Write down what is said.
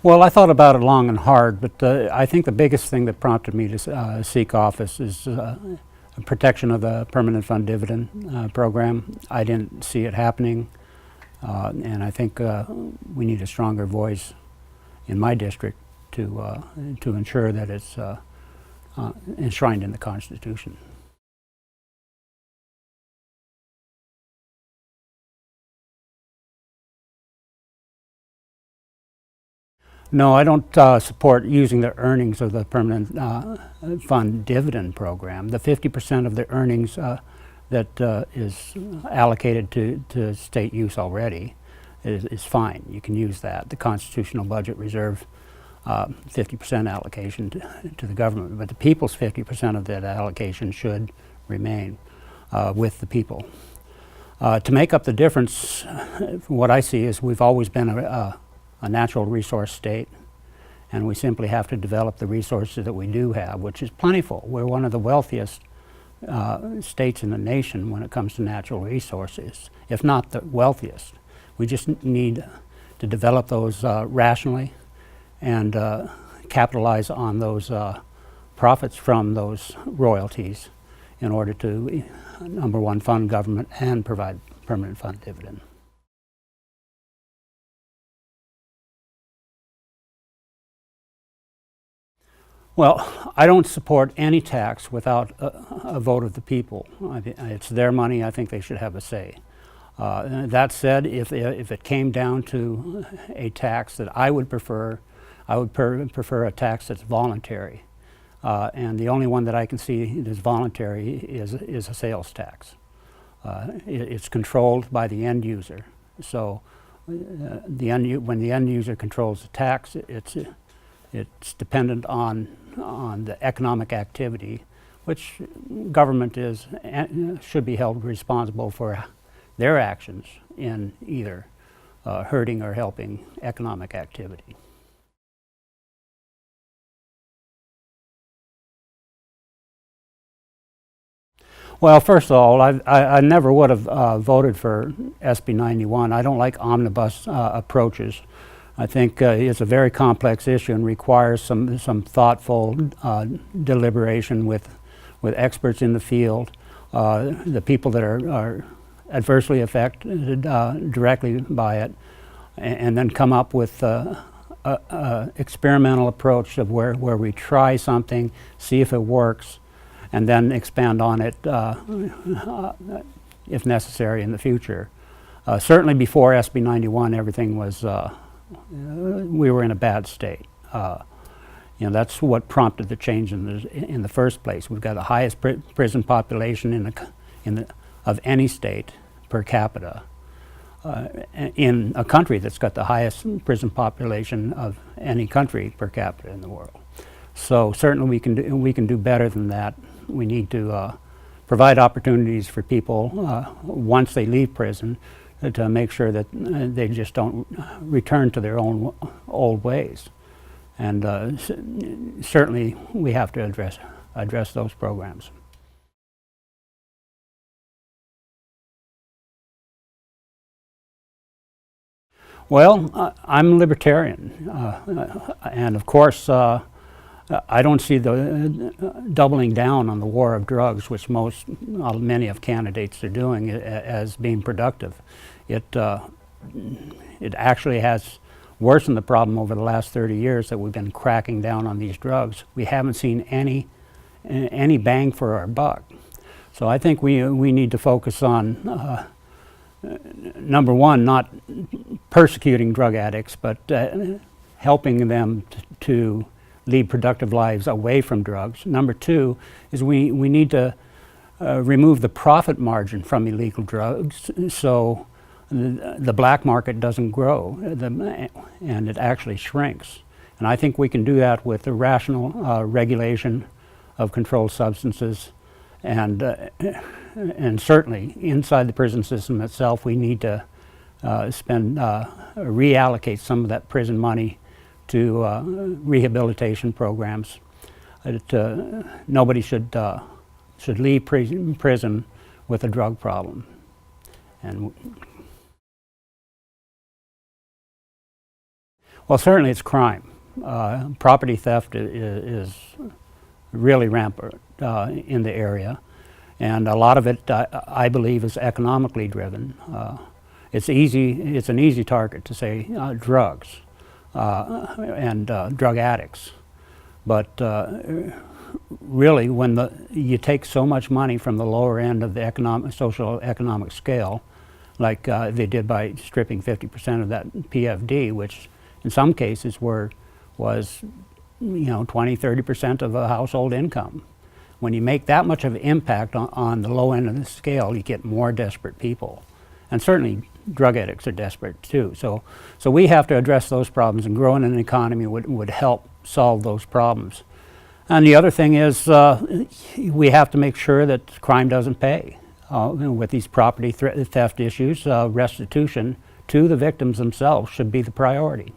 Well, I thought about it long and hard, but I think the biggest thing that prompted me to seek office is protection of the permanent fund dividend program. I didn't see it happening, and I think we need a stronger voice in my district to ensure that it's enshrined in the Constitution. No, I don't support using the earnings of the permanent fund dividend program. The 50% of the earnings that is allocated to state use already is fine. You can use that. The constitutional budget reserve 50% allocation to the government, but the people's 50% of that allocation should remain with the people. To make up the difference, what I see is we've always been a natural resource state, and we simply have to develop the resources that we do have, which is plentiful. We're one of the wealthiest states in the nation when it comes to natural resources, if not the wealthiest. We just need to develop those rationally and capitalize on those profits from those royalties in order to, number one, fund government and provide permanent fund dividend. Well, I don't support any tax without a vote of the people. It's their money. I think they should have a say. That said, if it came down to a tax that I would prefer, I would prefer a tax that's voluntary. And the only one that I can see that's voluntary is a sales tax. It's controlled by the end user. So when the end user controls the tax, it's dependent on the economic activity, which government should be held responsible for their actions in either hurting or helping economic activity. Well, first of all, I never would have voted for SB 91. I don't like omnibus approaches. I think it's a very complex issue and requires some thoughtful deliberation with experts in the field, the people that are adversely affected directly by it, and then come up with a experimental approach of where we try something, see if it works, and then expand on it if necessary in the future. Certainly before SB 91, everything was we were in a bad state. That's what prompted the change in the first place. We've got the highest prison population of any state per capita in a country that's got the highest prison population of any country per capita in the world. So certainly we can do better than that. We need to provide opportunities for people once they leave prison to make sure that they just don't return to their own old ways. And certainly we have to address those programs. Well, I'm libertarian, and of course I don't see the doubling down on the war of drugs, which many of candidates are doing, as being productive. It actually has worsened the problem over the last 30 years that we've been cracking down on these drugs. We haven't seen any bang for our buck. So I think we need to focus on number one, not persecuting drug addicts, but helping them to lead productive lives away from drugs. Number two is we need to remove the profit margin from illegal drugs so the black market doesn't grow and it actually shrinks. And I think we can do that with the rational regulation of controlled substances, and certainly inside the prison system itself we need to reallocate some of that prison money to rehabilitation programs. Nobody should leave prison with a drug problem. Well, certainly it's crime. Property theft is really rampant in the area, and a lot of it, I believe, is economically driven. It's an easy target to say drugs and drug addicts, but really, when you take so much money from the lower end of the social economic scale, like they did by stripping 50% of that PFD, which in some cases was 20–30% of a household income. When you make that much of an impact on the low end of the scale, you get more desperate people. And certainly drug addicts are desperate too. So we have to address those problems, and growing an economy would help solve those problems. And the other thing is we have to make sure that crime doesn't pay. With these property theft issues, restitution to the victims themselves should be the priority.